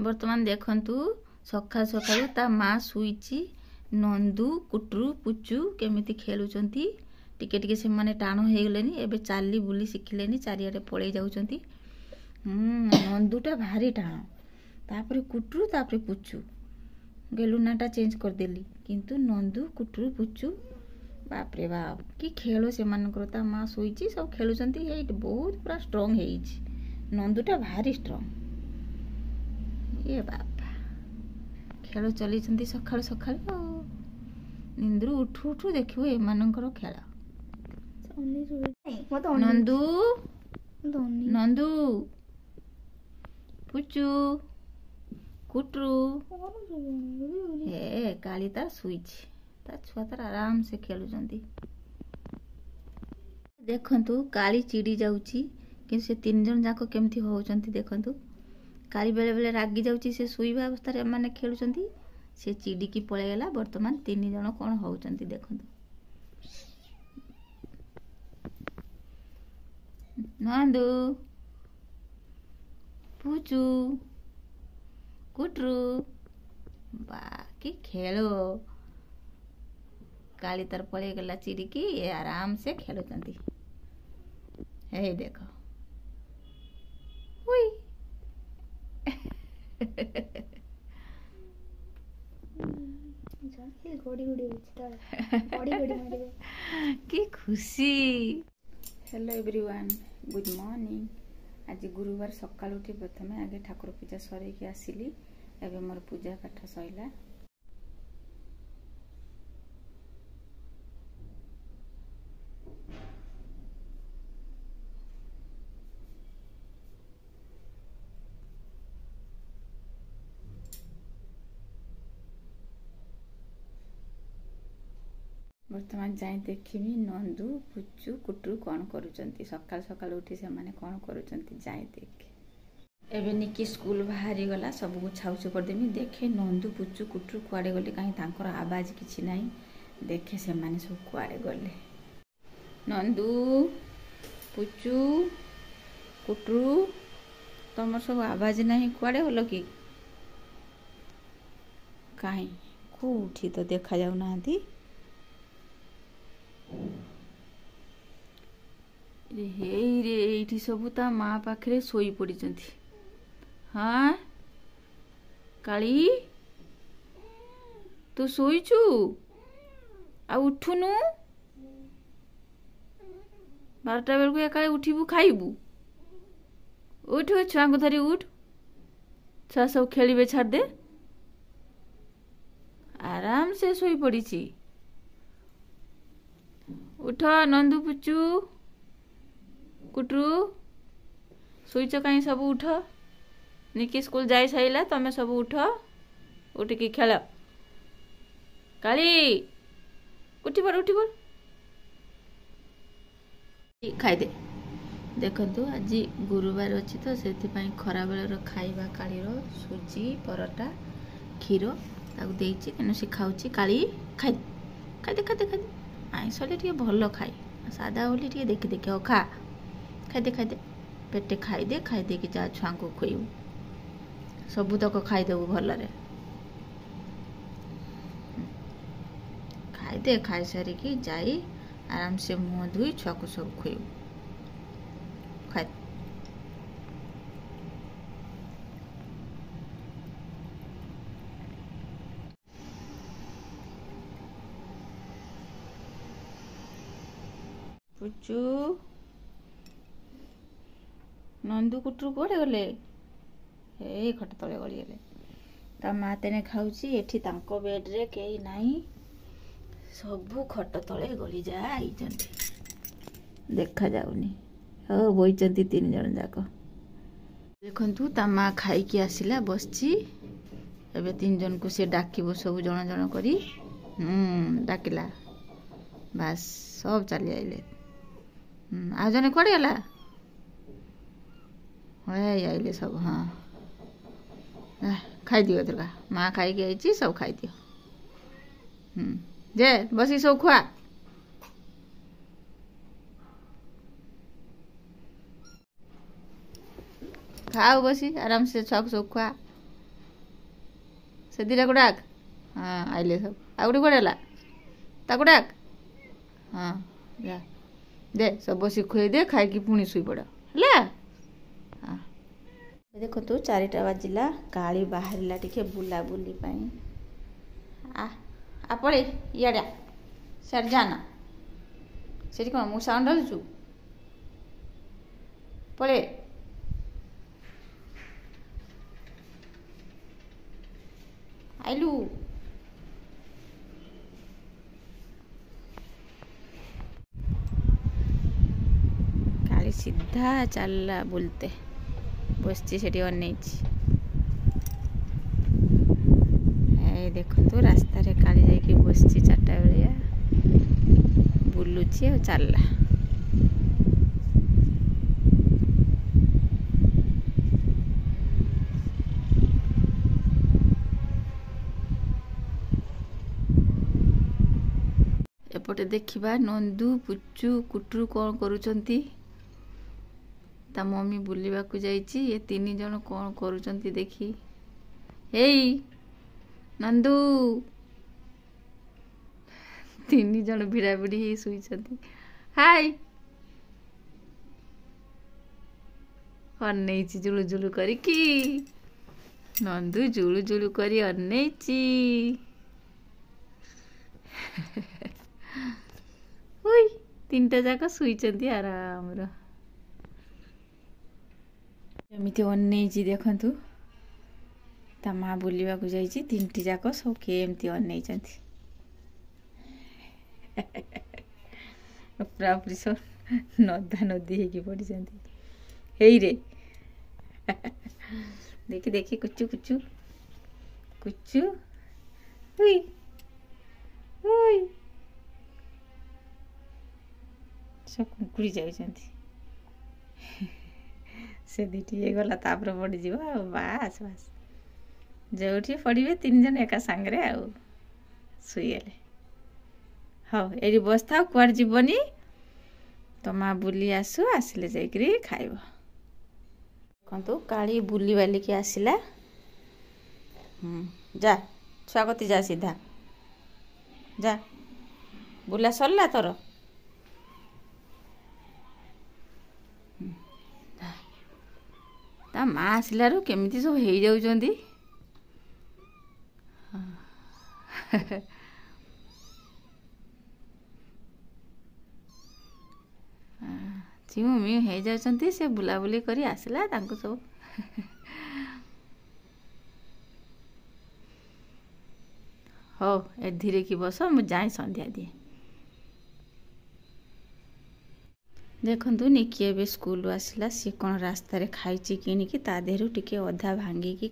बर्तमान देखंतु सखा सकाळू ता माँ शुईची नंदू कुटरू पुचू केमिति खेलुचंती टिके टिके से माने टाण हो गलेनी एबे चाली बुली शिखिलेनी चारियाडे पळै जाउचंती। नंदूटा भारी टाण तापरे कुटरू तापरे पुचू गेलुनाटा चेंज कर देली किंतु नंदू कुटरू पुचू बाप रे बाप कि खेल से मानकर ता माँ शुईची सब खेलुचंती हे बहुत पूरा स्ट्रांग हेइची नंदूटा भारी स्ट्रांग ये बापा खेल चली सकाळु सकाळु निंद्रु उठू उठू देखिबो एमानकर खेल नंदू नंदू पुचू कुटरू हे काली तार शुईची ता छुआ तार आराम से खेलुचंती। देखंतु काली चिड़ी जाउची कि से तीन जन जाको केमथि होउचंती देखंतु काली बेले बेले रागी जाउची से शुईबा अवस्था रे माने खेलुचंती से चिड़ी की पळे गेला वर्तमान तीन जन कोन होउचंती देखंतु नंदू पुचू कुटरू बाकी खेलो काली तार पळे गेला चिड़ी की ये आराम से खेलुचंती हे देखो हुई कि खुशी। हेलो एवरीवन गुड मॉर्निंग आज गुरुवार सकाळ उठी प्रथमे आगे ठाकुर पूजा सरे के आसिली एबे मोर पूजा पाठ सइला वर्तमान जाए देखिमी नंदू पुचू कुटरू कौन करुचंती सकाल सकाल उठी से माने कौन करुचंती जाए देख एबे निकी स्कूल बाहरी गला सब को छाउछु कर देमी देखे नंदू पुचू कुटरू कुआडे गले काई तांकर आवाज किछि नाही देखे से माने सब कुआडे गले नंदू पुचू कुटरू तमर सब आवाज नाही कुआडे होलो की काई कोठी तो देखा जाउ नांती रे सबू ता माँ पाखे शोई पड़ी हाँ काली तू शोईचु आ उठुनु 12टा बेलू एकाले उठिबू खाइबू उठ छुआ को धरी उठ छुआ सब खेलिबे छाड़ दे आराम से शोई पड़ी उठ नंदू पुचू कुटरू शुईच कहीं सब उठ निकी स्कूल जाई साइला तमे सब उठ उठ की खेल काली उठी पड़ खाई दे देखंतु आज गुरुवार अच्छी तो से खरा बेलर खाइबा कालीर सुजी परोटा क्षीर ताकू देइछि एनु से खाउछि काली खाई खाई दे आइस भल खाए सादा बोली देखी देखे खा खाई पेटे खाई दे कि जा छुआ को खुएबू सबूतक खाईदेबू भलरे खाई खाई सारिकी जाई आराम से मुँह धोई छुआ को सब खुएबू खाई पुचू नंदू कुटरू कुआडे गले ए खट तले गली गले ता माँ तेने खाऊची एठी तांको बेड रे केही नाही सबू खट तले गली जाइचंती देखा जाउनी हो बोइचंती तीन जन जाक देखंतु ता माँ खाई की आसिला बसची एबे तीन जन को से डाकिबो सब जण जण करी डाकिला बस सब चली आइले आ जने कुआडे गला आइले सब हाँ खाई दियो दुर्गा माँ खाई के आई सब खाई दियो जे बसी सब खुआ खाओ बसी आराम से छक सब खुआ से दिटा को डाक हाँ आइले सब आ गोटे कुआडे गला ताको डाक हाँ जा दे सब बसी खुई दे खाई पुणी शुई पड़ है हाँ देखो तू 4टा बाजिला काली बाहरिला टिके बुलाबुली आ पड़े इड़ा सर जाना से कौन मुझे साउंड हलुचु पड़े आइलु काली सीधा चलला बुलते बसची से अन देखु रास्ता रे काली जाइए बसची 4टा बेलिया बुलुची और चलला एपटे देखा नंदू पुचू कुटरू कौन करुचंती ता मम्मी बुलिबा को जाइची ये 3 जन कौन करुचंती देखी हेई नंदू 3 जन भिड़ा भिड़ी ही सुईचंती हाय अनैची जुलु जुलु करिकी नंदू जुलु जुलु करी अनैची हुई 3टा जाक सुईचंती आराम रो एमती अनैची देखंतु ता माँ बुलिबा को जाइची 3टी जाक सब केमती अनैचंती पूरापूरी सब नदा नदी होगी पड़ी हेई रे देखी देखी कुचु कुचु कुचु हुई हुई सब कुकुड़ी जाइछंती से दीटी गला तापर पड़ी जीव बास बास जोठी पड़े 3 जन एका सांगरे आउ सुईगले हाँ ये बस था कुआर जीवनी तो माँ बुली आसु आसिले जाइकरी खाइब देखु काली बुली बालिकी आसिला जा छुआ कती जा सीधा जा बुला सरला तोर ता माँ आसिलारू केमिति सब हो जाउछंती चिमुमी हो जाउछंती से बुलाबुली करी आसिला तांको सब हो ए धीरे की बस मु जाए संध्या दिए देखंतु निकी एबे स्कूल आसिला सी कौन रास्ता रे खाइची किनिकी ता देहरु टिके अधा भांगी की